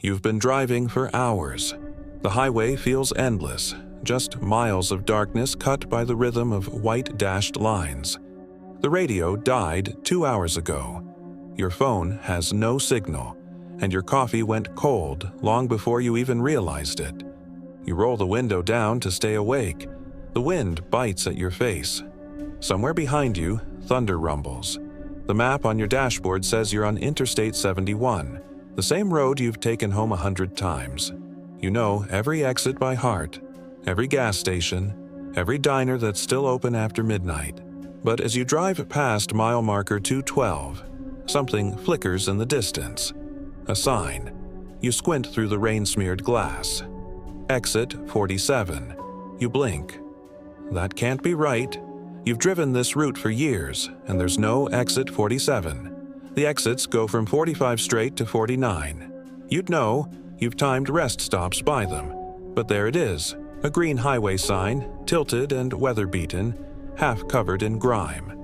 You've been driving for hours. The highway feels endless, just miles of darkness cut by the rhythm of white dashed lines. The radio died 2 hours ago. Your phone has no signal, and your coffee went cold long before you even realized it. You roll the window down to stay awake. The wind bites at your face. Somewhere behind you, thunder rumbles. The map on your dashboard says you're on Interstate 71, the same road you've taken home 100 times. You know every exit by heart, every gas station, every diner that's still open after midnight. But as you drive past mile marker 212, something flickers in the distance. A sign. You squint through the rain-smeared glass. Exit 47. You blink. That can't be right. You've driven this route for years, and there's no exit 47. The exits go from 45 straight to 49. You'd know, you've timed rest stops by them. But there it is, a green highway sign, tilted and weather-beaten, half covered in grime.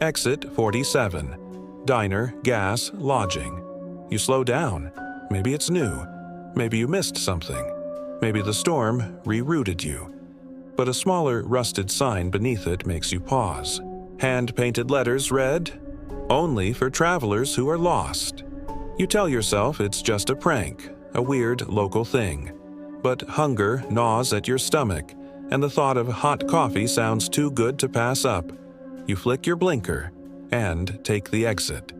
Exit 47. Diner, gas, lodging. You slow down. Maybe it's new. Maybe you missed something. Maybe the storm rerouted you. But a smaller, rusted sign beneath it makes you pause. Hand-painted letters read, "Only for travelers who are lost." You tell yourself it's just a prank, a weird local thing. But hunger gnaws at your stomach, and the thought of hot coffee sounds too good to pass up. You flick your blinker and take the exit.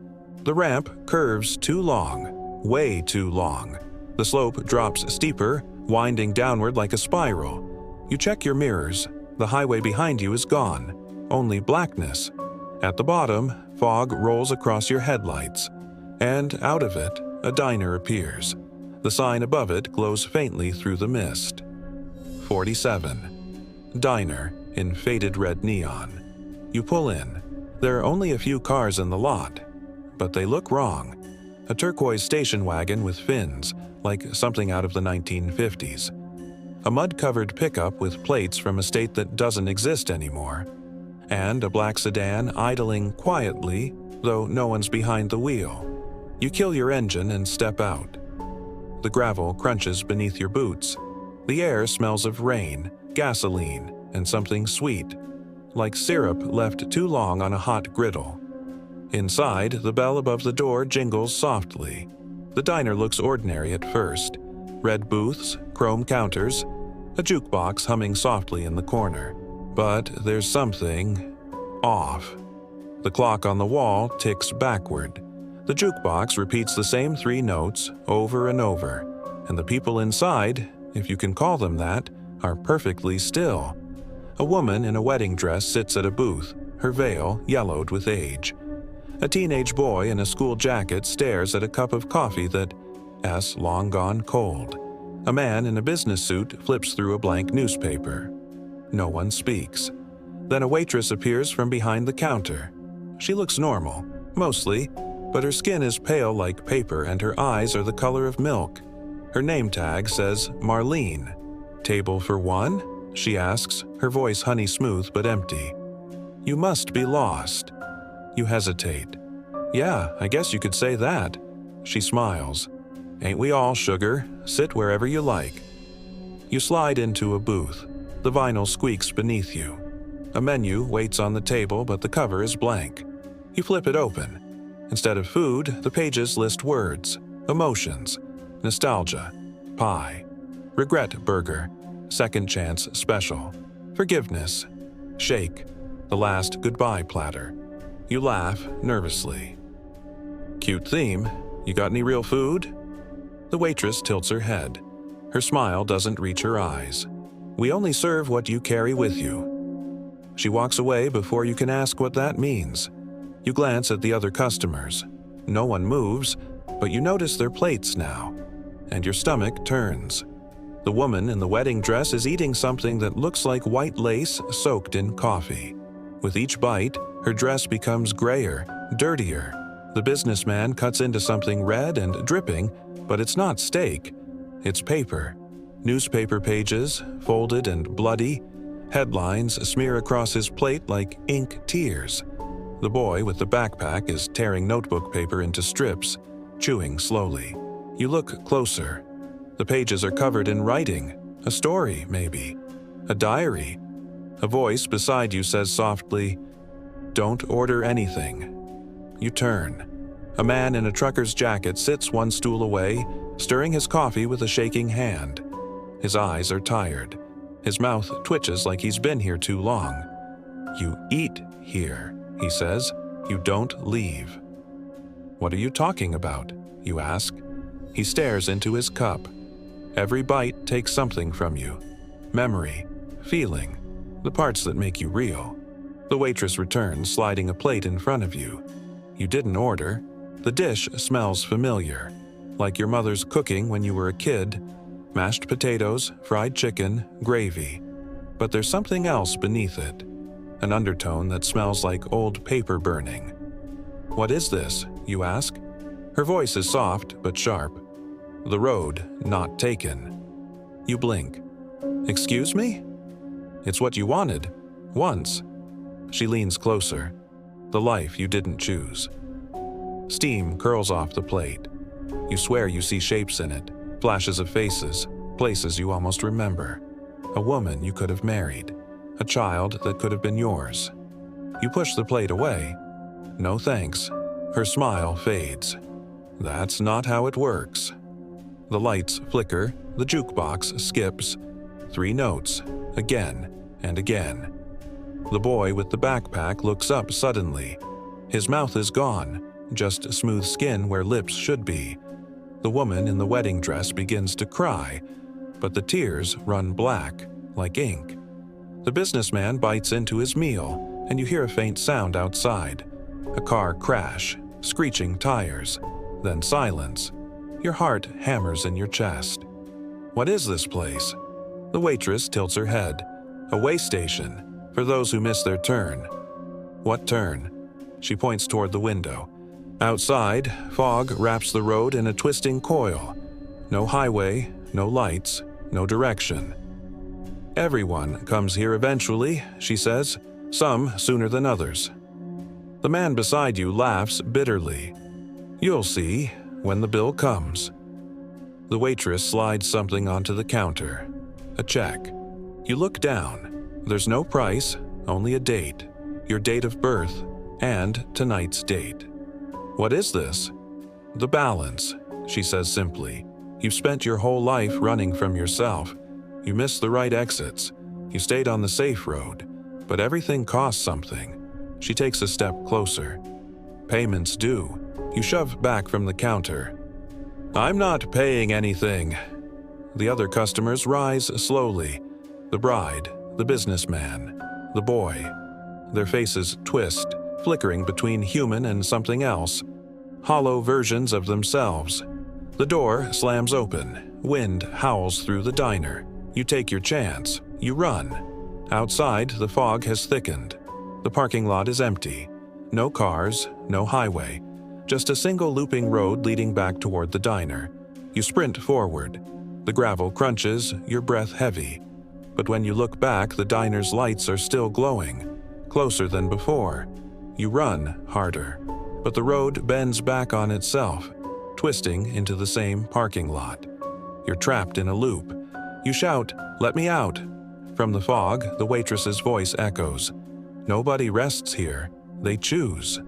The ramp curves too long, way too long. The slope drops steeper, winding downward like a spiral. You check your mirrors. The highway behind you is gone, only blackness. At the bottom, fog rolls across your headlights, and out of it, a diner appears. The sign above it glows faintly through the mist. 47. Diner, in faded red neon. You pull in. There are only a few cars in the lot, but they look wrong. A turquoise station wagon with fins, like something out of the 1950s. A mud-covered pickup with plates from a state that doesn't exist anymore. And a black sedan idling quietly, though no one's behind the wheel. You kill your engine and step out. The gravel crunches beneath your boots. The air smells of rain, gasoline, and something sweet, like syrup left too long on a hot griddle. Inside, the bell above the door jingles softly. The diner looks ordinary at first. Red booths, chrome counters, a jukebox humming softly in the corner. But there's something off. The clock on the wall ticks backward. The jukebox repeats the same 3 notes over and over, and the people inside, if you can call them that, are perfectly still. A woman in a wedding dress sits at a booth, her veil yellowed with age. A teenage boy in a school jacket stares at a cup of coffee that's long gone cold. A man in a business suit flips through a blank newspaper. No one speaks. Then a waitress appears from behind the counter. She looks normal, mostly, but her skin is pale like paper and her eyes are the color of milk. Her name tag says Marlene. "Table for one?" she asks, her voice honey smooth but empty. "You must be lost." You hesitate. "Yeah, I guess you could say that." She smiles. "Ain't we all, sugar? Sit wherever you like." You slide into a booth. The vinyl squeaks beneath you. A menu waits on the table, but the cover is blank. You flip it open. Instead of food, the pages list words, emotions, nostalgia, pie, regret burger, second chance special, forgiveness, shake, the last goodbye platter. You laugh nervously. "Cute theme. You got any real food?" The waitress tilts her head. Her smile doesn't reach her eyes. "We only serve what you carry with you." She walks away before you can ask what that means. You glance at the other customers. No one moves, but you notice their plates now, and your stomach turns. The woman in the wedding dress is eating something that looks like white lace soaked in coffee. With each bite, her dress becomes grayer, dirtier. The businessman cuts into something red and dripping, but it's not steak. It's paper. Newspaper pages, folded and bloody. Headlines smear across his plate like ink tears. The boy with the backpack is tearing notebook paper into strips, chewing slowly. You look closer. The pages are covered in writing. A story, maybe. A diary. A voice beside you says softly, "Don't order anything." You turn. A man in a trucker's jacket sits one stool away, stirring his coffee with a shaking hand. His eyes are tired. His mouth twitches like he's been here too long. "You eat here," he says. "You don't leave." "What are you talking about?" you ask. He stares into his cup. Every bite takes something from you. Memory, feeling, the parts that make you real. The waitress returns, sliding a plate in front of you. You didn't order. The dish smells familiar, like your mother's cooking when you were a kid. Mashed potatoes, fried chicken, gravy. But there's something else beneath it. An undertone that smells like old paper burning. "What is this?" you ask. Her voice is soft but sharp. "The road not taken." You blink. "Excuse me?" "It's what you wanted. Once." She leans closer. "The life you didn't choose." Steam curls off the plate. You swear you see shapes in it, flashes of faces, places you almost remember. A woman you could have married. A child that could have been yours. You push the plate away. "No thanks." Her smile fades. "That's not how it works." The lights flicker, the jukebox skips. 3 notes, again and again. The boy with the backpack looks up suddenly. His mouth is gone, just smooth skin where lips should be. The woman in the wedding dress begins to cry, but the tears run black, like ink. The businessman bites into his meal, and you hear a faint sound outside. A car crash, screeching tires, then silence. Your heart hammers in your chest. What is this place? The waitress tilts her head. A way station, for those who miss their turn. What turn? She points toward the window. Outside, fog wraps the road in a twisting coil. No highway, no lights, no direction. "Everyone comes here eventually," she says, "some sooner than others." The man beside you laughs bitterly. "You'll see, when the bill comes." The waitress slides something onto the counter. A check. You look down. There's no price, only a date. Your date of birth, and tonight's date. "What is this?" "The balance," she says simply. "You've spent your whole life running from yourself. You missed the right exits. You stayed on the safe road. But everything costs something." She takes a step closer. "Payments due." You shove back from the counter. "I'm not paying anything." The other customers rise slowly. The bride, the businessman, the boy. Their faces twist, flickering between human and something else. Hollow versions of themselves. The door slams open. Wind howls through the diner. You take your chance. You run. Outside, the fog has thickened. The parking lot is empty. No cars, no highway. Just a single looping road leading back toward the diner. You sprint forward. The gravel crunches, your breath heavy. But when you look back, the diner's lights are still glowing, closer than before. You run harder. But the road bends back on itself, twisting into the same parking lot. You're trapped in a loop. You shout, "Let me out!" From the fog, the waitress's voice echoes. Nobody rests here. They choose.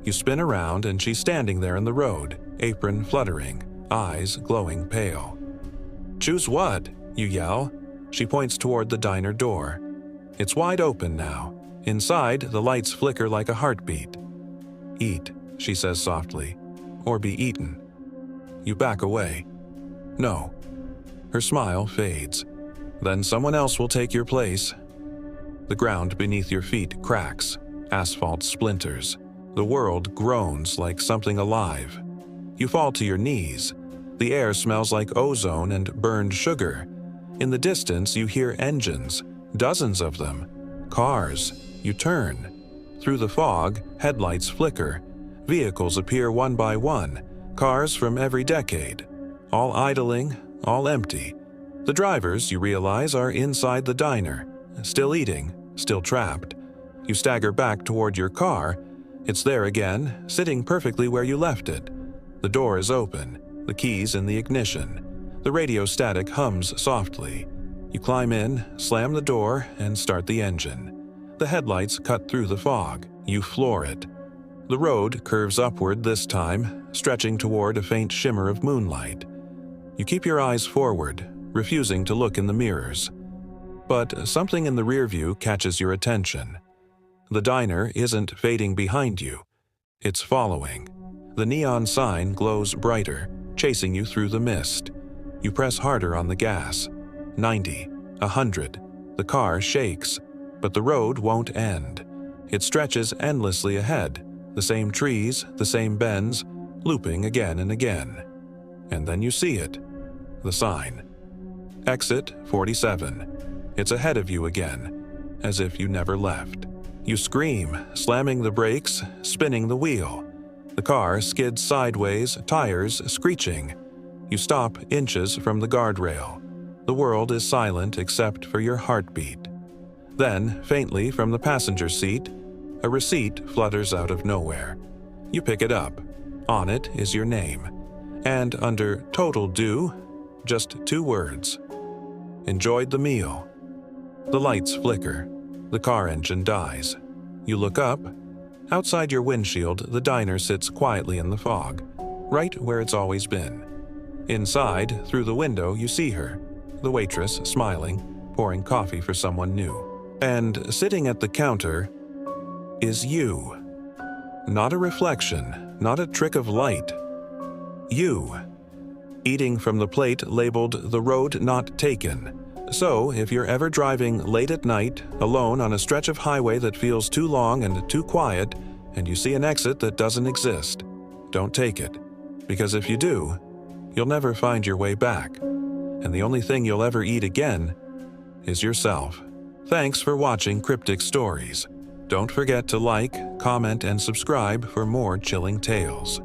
You spin around and she's standing there in the road, apron fluttering, eyes glowing pale. "Choose what?" you yell. She points toward the diner door. It's wide open now. Inside, the lights flicker like a heartbeat. "Eat," she says softly, "or be eaten." You back away. "No." Her smile fades. "Then someone else will take your place." The ground beneath your feet cracks. Asphalt splinters. The world groans like something alive. You fall to your knees. The air smells like ozone and burned sugar. In the distance, you hear engines, dozens of them. Cars. You turn. Through the fog, headlights flicker. Vehicles appear one by one. Cars from every decade. All idling, all empty. The drivers, you realize, are inside the diner. Still eating, still trapped. You stagger back toward your car. It's there again, sitting perfectly where you left it. The door is open. The keys in the ignition. The radio static hums softly. You climb in, slam the door, and start the engine. The headlights cut through the fog. You floor it. The road curves upward this time, stretching toward a faint shimmer of moonlight. You keep your eyes forward, refusing to look in the mirrors. But something in the rear view catches your attention. The diner isn't fading behind you. It's following. The neon sign glows brighter, chasing you through the mist. You press harder on the gas. 90, 100. The car shakes, but the road won't end. It stretches endlessly ahead, the same trees, the same bends, looping again and again. And then you see it. The sign. Exit 47. It's ahead of you again, as if you never left. You scream, slamming the brakes, spinning the wheel. The car skids sideways, tires screeching. You stop inches from the guardrail. The world is silent except for your heartbeat. Then, faintly from the passenger seat, a receipt flutters out of nowhere. You pick it up. On it is your name. And under total due, just 2 words. Enjoyed the meal. The lights flicker. The car engine dies. You look up. Outside your windshield, the diner sits quietly in the fog, right where it's always been. Inside, through the window, you see her, the waitress, smiling, pouring coffee for someone new. And sitting at the counter is you. Not a reflection, not a trick of light. You. Eating from the plate labeled "The Road Not Taken." So, if you're ever driving late at night, alone on a stretch of highway that feels too long and too quiet, and you see an exit that doesn't exist, don't take it. Because if you do, you'll never find your way back. And the only thing you'll ever eat again is yourself. Thanks for watching Cryptic Stories. Don't forget to like, comment, and subscribe for more chilling tales.